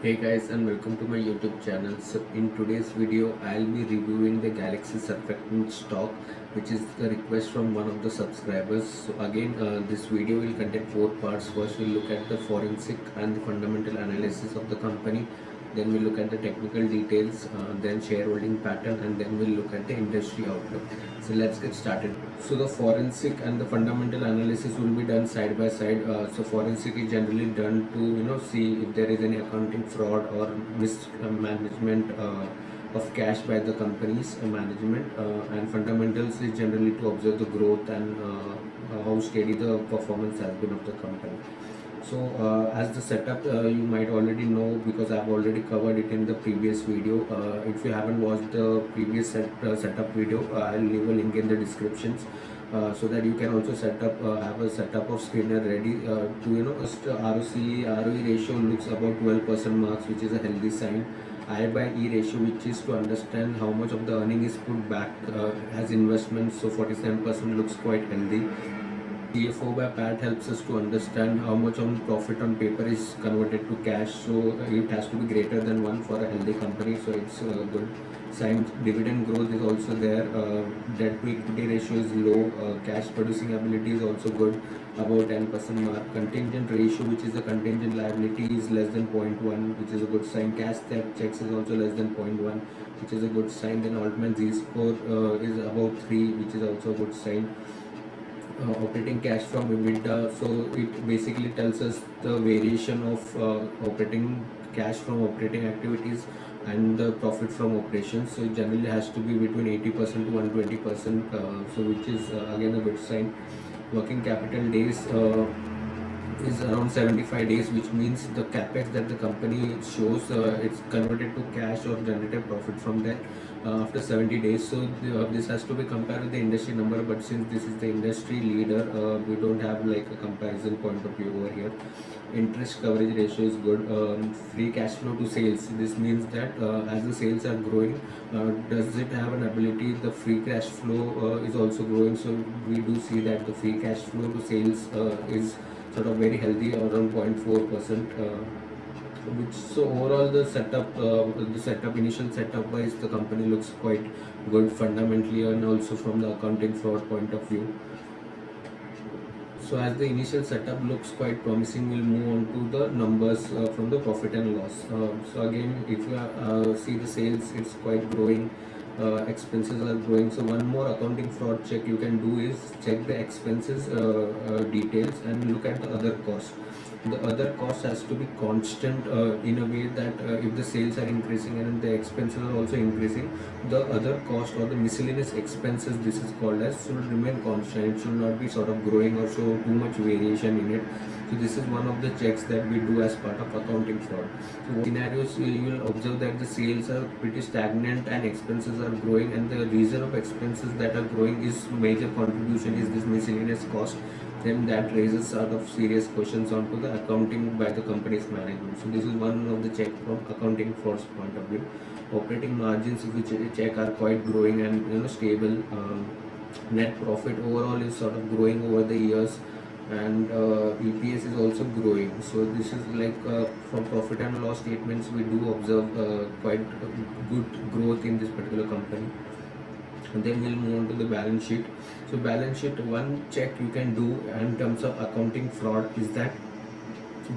Hey guys, and welcome to my YouTube channel. So in today's video I'll be reviewing the Galaxy Surfactant stock, which is the request from one of the subscribers. So again, this video will contain four parts. First we'll look at the forensic and the fundamental analysis of the company, then we'll look at the technical details, then shareholding pattern, and then we'll look at the industry outlook. So let's get started. So the forensic and the fundamental analysis will be done side by side. So forensic is generally done to see if there is any accounting fraud or mismanagement of cash by the company's management, and fundamentals is generally to observe the growth and how steady the performance has been of the company. So as the setup, you might already know because I've already covered it in the previous video. If you haven't watched the previous setup video, I'll leave a link in the descriptions, so that you can also have a setup of screener ready to just ROCE ROE ratio looks about 12% marks, which is a healthy sign. I by E ratio, which is to understand how much of the earning is put back as investments, so 47% looks quite healthy. CFO by PAT helps us to understand how much on profit on paper is converted to cash. So it has to be greater than 1 for a healthy company. So it's a good sign. Dividend growth is also there. Debt to equity ratio is low. Cash producing ability is also good, about 10% mark. Contingent ratio, which is the contingent liability, is less than 0.1, which is a good sign. Cash checks is also less than 0.1, which is a good sign. Then Altman Z score is about 3, which is also a good sign. Operating cash from EBITDA, so it basically tells us the variation of operating cash from operating activities and the profit from operations. So it generally has to be between 80% to 120%, so which is again a good sign. Working capital days is around 75 days, which means the capex that the company shows, it's converted to cash or generated profit from that after 70 days. So this has to be compared with the industry number, but since this is the industry leader, we don't have like a comparison point of view over here. Interest coverage ratio is good. Free cash flow to sales, this means that as the sales are growing, does it have an ability, the free cash flow is also growing. So we do see that the free cash flow to sales is sort of very healthy, around 0.4%, which, so overall the initial setup wise, the company looks quite good fundamentally and also from the accounting fraud point of view. So as the initial setup looks quite promising, we'll move on to the numbers from the profit and loss. So again, if you see the sales, it's quite growing. Expenses are growing. So one more accounting fraud check you can do is check the expenses details and look at the other costs. The other cost has to be constant in a way that if the sales are increasing and the expenses are also increasing, the other cost or the miscellaneous expenses, this is called as, should remain constant. It should not be sort of growing or show too much variation in it. So this is one of the checks that we do as part of accounting fraud. So scenarios, you will observe that the sales are pretty stagnant and expenses are growing, and the reason of expenses that are growing is major contribution is this miscellaneous cost. Then that raises sort of serious questions onto the accounting by the company's management. So this is one of the check from accounting fraud's point of view. Operating margins, which check, are quite growing and stable. Net profit overall is sort of growing over the years, and EPS is also growing. So this is like from profit and loss statements, we do observe quite good growth in this particular company. And then we'll move on to the balance sheet. So balance sheet, one check you can do in terms of accounting fraud is that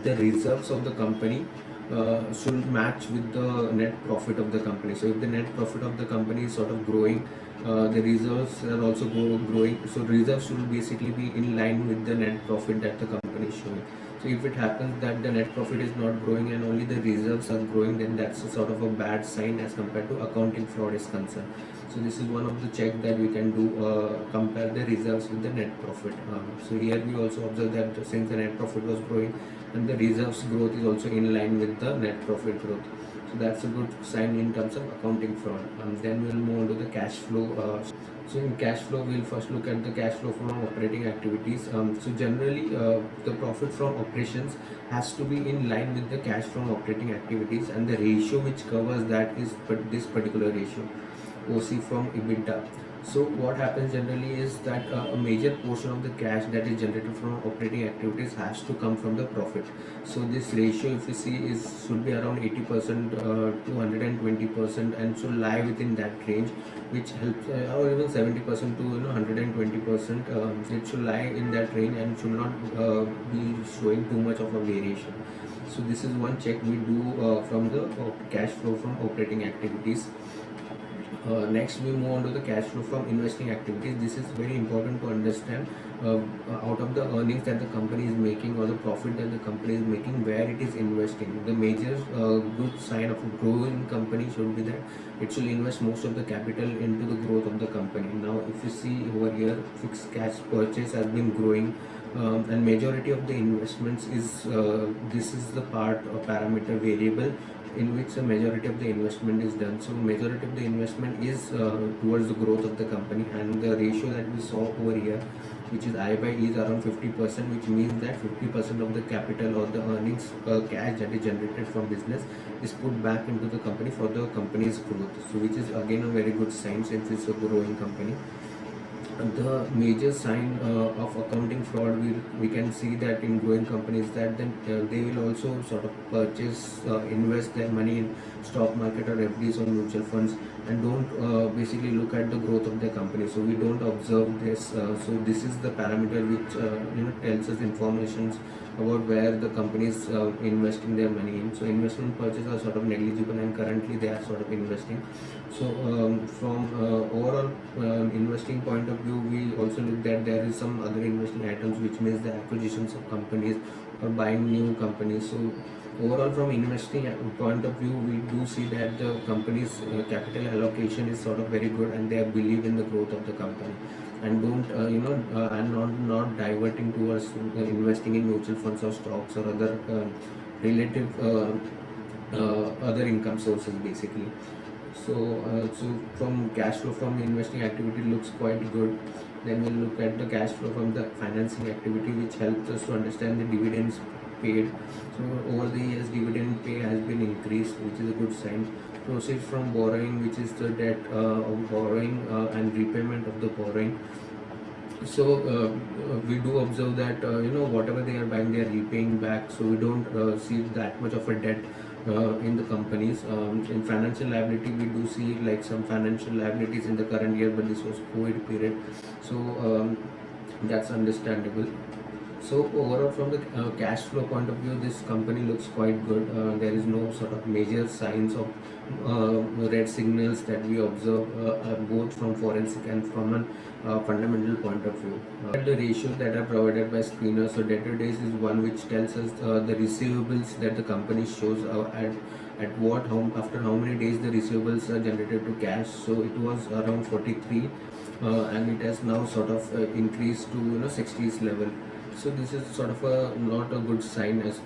the reserves of the company should match with the net profit of the company. So if the net profit of the company is sort of growing, the reserves are also growing. So reserves should basically be in line with the net profit that the company is showing. So if it happens that the net profit is not growing and only the reserves are growing, then that's a sort of a bad sign as compared to accounting fraud is concerned. So this is one of the check that we can do, compare the reserves with the net profit. So here we also observe that since the net profit was growing and the reserves growth is also in line with the net profit growth. So that's a good sign in terms of accounting fraud. Then we'll move on to the cash flow. So in cash flow, we'll first look at the cash flow from operating activities. So generally, the profit from operations has to be in line with the cash from operating activities, and the ratio which covers that is this particular ratio, OC from EBITDA. So what happens generally is that a major portion of the cash that is generated from operating activities has to come from the profit. So this ratio, if you see, is should be around 80% to 120%, and should lie within that range, which helps, or even 70% to 120%. It should lie in that range and should not be showing too much of a variation. So this is one check we do from the cash flow from operating activities. Next, we move on to the cash flow from investing activities. This is very important to understand, out of the earnings that the company is making or the profit that the company is making, where it is investing. The major good sign of a growing company should be that it should invest most of the capital into the growth of the company. Now, if you see over here, fixed cash purchase has been growing, and majority of the investments is this is the part or parameter variable in which the majority of the investment is done. So majority of the investment is towards the growth of the company, and the ratio that we saw over here, which is I by E, is around 50%, which means that 50% of the capital or the earnings, cash that is generated from business, is put back into the company for the company's growth. So which is again a very good sign since it's a growing company. The major sign of accounting fraud, we can see that in growing companies, that then they will also sort of purchase, invest their money in stock market or FDs or mutual funds, and don't basically look at the growth of the company. So we don't observe this. So this is the parameter which tells us information about where the company is investing their money in. So investment purchases are sort of negligible, and currently they are sort of investing. So from overall investing point of view, we also looked at there is some other investing items, which means the acquisitions of companies or buying new companies. So overall, from investing point of view, we do see that the company's capital allocation is sort of very good, and they believe in the growth of the company, and don't and not diverting towards investing in mutual funds or stocks or other relative other income sources basically. So from cash flow from investing activity looks quite good. Then we'll look at the cash flow from the financing activity, which helps us to understand the dividends paid. So over the years, dividend pay has been increased, which is a good sign. Proceeds from borrowing, which is the debt of borrowing and repayment of the borrowing. So we do observe that whatever they are buying, they are repaying back. So we don't see that much of a debt in the companies. In financial liability, we do see like some financial liabilities in the current year, but this was COVID period, so that's understandable. So overall, from the cash flow point of view, this company looks quite good. There is no sort of major signs of red signals that we observe, both from forensic and from a fundamental point of view. The ratios that are provided by Screener, so debtor days is one which tells us the receivables that the company shows at what, after how many days the receivables are generated to cash. So it was around 43, and it has now sort of increased to 60s level. So this is sort of not a good sign as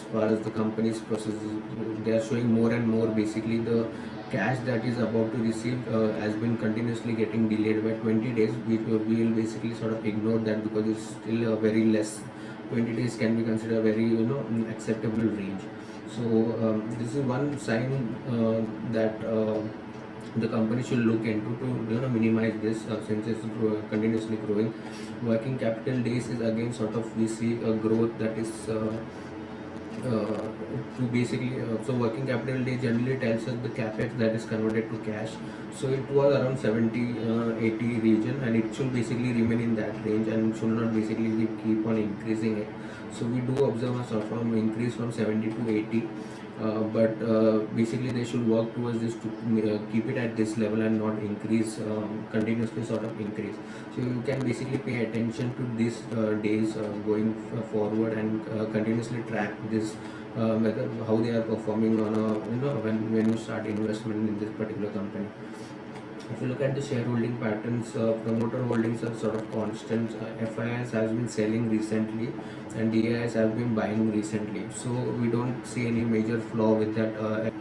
far as the company's processes. They are showing more and more. Basically, the cash that is about to receive has been continuously getting delayed by 20 days. We will basically sort of ignore that because it's still very less. 20 days can be considered a very acceptable range. So this is one sign that the company should look into to minimize this, since it's continuously growing. Working capital days is again sort of, we see a growth that is to basically so working capital day generally tells us the capex that is converted to cash. So it was around 70-80 region, and it should basically remain in that range and should not basically keep on increasing it. So we do observe a sort of increase from 70 to 80, but basically they should work towards this to keep it at this level and not increase, continuously sort of increase. So you can basically pay attention to these days going forward, and continuously track this, whether how they are performing on a when you start investment in this particular company. If you look at the shareholding patterns, promoter holdings are sort of constant. FIS has been selling recently, and DIS have been buying recently. So we don't see any major flaw with that.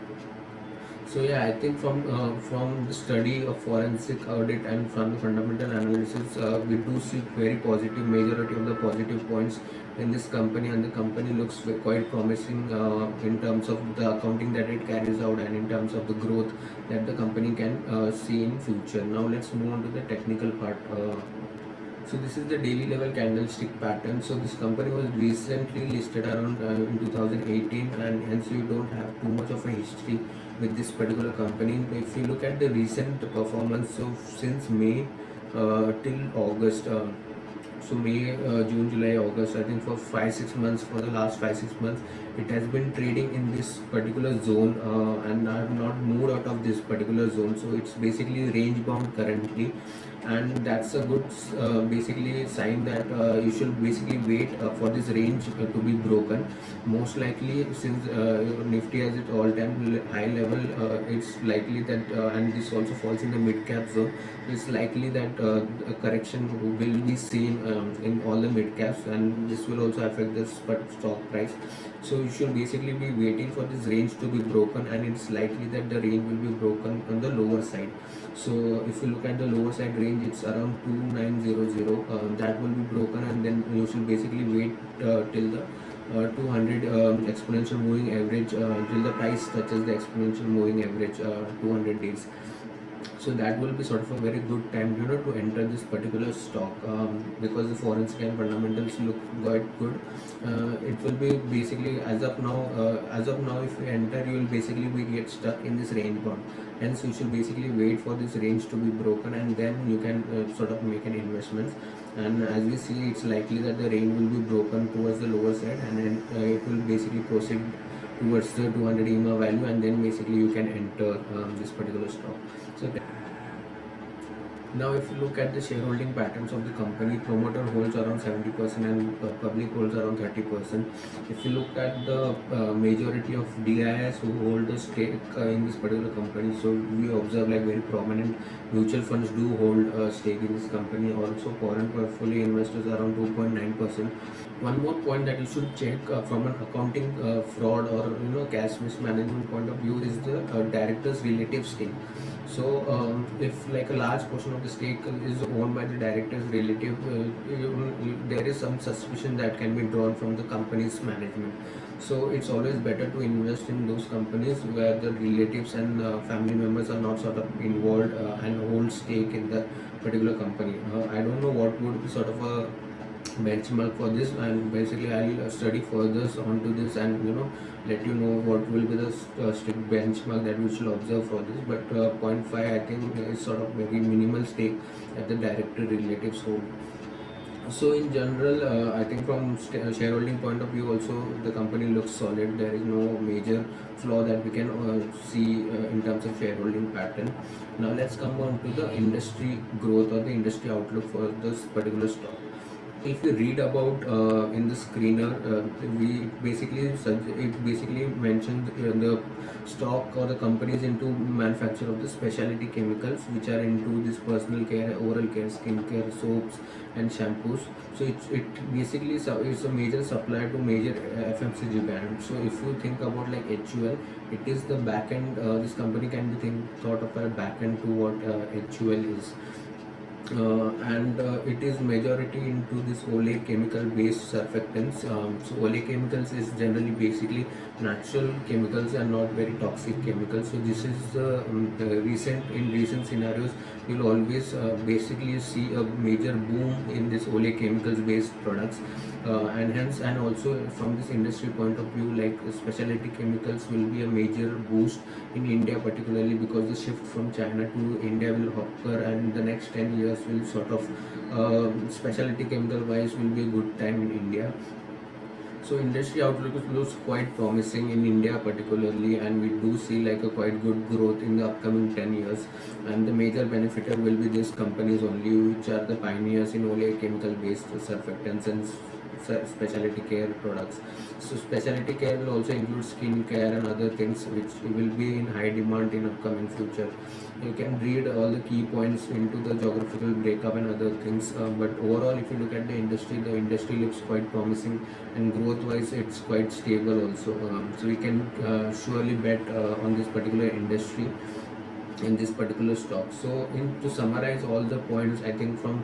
So yeah, I think from the study of forensic audit and from the fundamental analysis, we do see very positive majority of the positive points in this company, and the company looks quite promising in terms of the accounting that it carries out and in terms of the growth that the company can see in future. Now let's move on to the technical part. So this is the daily level candlestick pattern. So this company was recently listed around in 2018, and hence you don't have too much of a history with this particular company. If you look at the recent performance, so since May till August, so May, June, July, August, I think for 5-6 months, for the last 5-6 months, it has been trading in this particular zone, and I have not moved out of this particular zone. So it's basically range bound currently, and that's a good basically sign that you should basically wait for this range to be broken. Most likely, since Nifty has its all-time high level, it's likely that, and this also falls in the mid-cap zone. It's likely that a correction will be seen in all the mid caps, and this will also affect the stock price. So you should basically be waiting for this range to be broken, and it's likely that the range will be broken on the lower side. So if you look at the lower side range, it's around 2900, that will be broken, and then you should basically wait till the 200 exponential moving average, till the price touches the exponential moving average 200 days. So that will be sort of a very good time, to enter this particular stock, because the forensic and fundamentals look quite good. It will be basically, as of now, if you enter, you will basically be get stuck in this range bound. Hence you should basically wait for this range to be broken, and then you can sort of make an investment. And as we see, it's likely that the range will be broken towards the lower side, and then it will basically proceed towards the 200 EMA value, and then basically you can enter this particular stock. So now if you look at the shareholding patterns of the company, promoter holds around 70% and public holds around 30%. If you look at the majority of DIs who hold a stake in this particular company, so we observe like very prominent mutual funds do hold a stake in this company. Also foreign portfolio investors around 2.9%. One more point that you should check from an accounting fraud or cash mismanagement point of view is the director's relative stake. So if like a large portion of the stake is owned by the director's relative, there is some suspicion that can be drawn from the company's management. So it's always better to invest in those companies where the relatives and family members are not sort of involved and hold stake in the particular company. I don't know what would be sort of a benchmark for this, and basically I'll study further onto this, and let you know what will be the strict benchmark that we should observe for this. But 0.5 I think is sort of very minimal stake at the director relatives hold. So in general, I think from shareholding point of view also, the company looks solid. There is no major flaw that we can see in terms of shareholding pattern. Now let's come on to the industry growth or the industry outlook for this particular stock. If you read about in the screener, it basically mentioned the stock or the companies into manufacture of the specialty chemicals, which are into this personal care, oral care, skin care, soaps and shampoos. So it basically is a major supplier to major FMCG brands. So if you think about like HUL, it is the back end. This company can be thought of a back end to what HUL is. And it is majority into this ole chemical based surfactants. So ole chemicals is generally basically natural chemicals and not very toxic chemicals. So this is the recent scenarios, you'll always basically see a major boom in this ole chemicals based products, and also from this industry point of view, like specialty chemicals will be a major boost in India, particularly because the shift from China to India will occur, and the next 10 years will sort of specialty chemical wise will be a good time in India. So industry outlook looks quite promising in India particularly, and we do see like a quite good growth in the upcoming 10 years, and the major benefiter will be these companies only, which are the pioneers in ole chemical based surfactants and specialty care products. So specialty care will also include skin care and other things which will be in high demand in upcoming future. You can read all the key points into the geographical breakup and other things, but overall if you look at the industry looks quite promising, and growth wise it's quite stable also. So we can surely bet on this particular industry in this particular stock. So to summarize all the points, I think from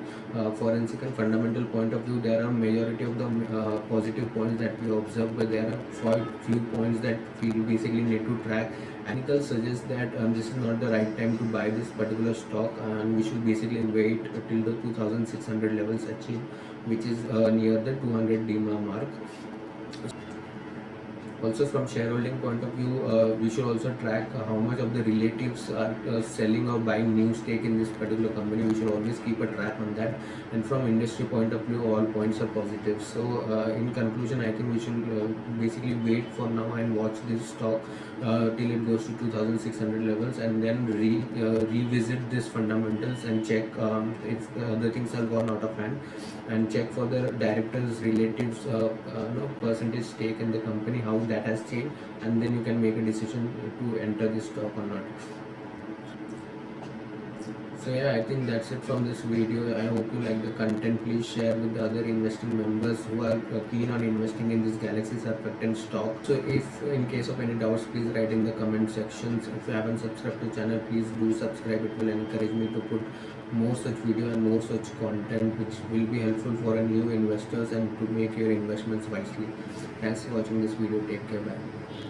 forensic and fundamental point of view, there are majority of the positive points that we observe, but there are quite few points that we basically need to track. Technical suggests that this is not the right time to buy this particular stock, and we should basically wait till the 2600 levels achieved, which is near the 200 DMA mark. Also from shareholding point of view, we should also track how much of the relatives are selling or buying new stake in this particular company. We should always keep a track on that. And from industry point of view, all points are positive. So in conclusion, I think we should basically wait for now and watch this stock till it goes to 2600 levels, and then revisit this fundamentals and check if the things are gone out of hand, and check for the directors relatives percentage stake in the company, how that has changed, and then you can make a decision to enter this stock or not. So yeah, I think that's it from this video. I hope you like the content. Please share with the other investing members who are keen on investing in this Galaxy Surfactant stock. So if in case of any doubts, please write in the comment sections. If you haven't subscribed to the channel, please do subscribe. It will encourage me to put more such video and more such content which will be helpful for new investors and to make your investments wisely. Thanks for watching this video. Take care. Bye.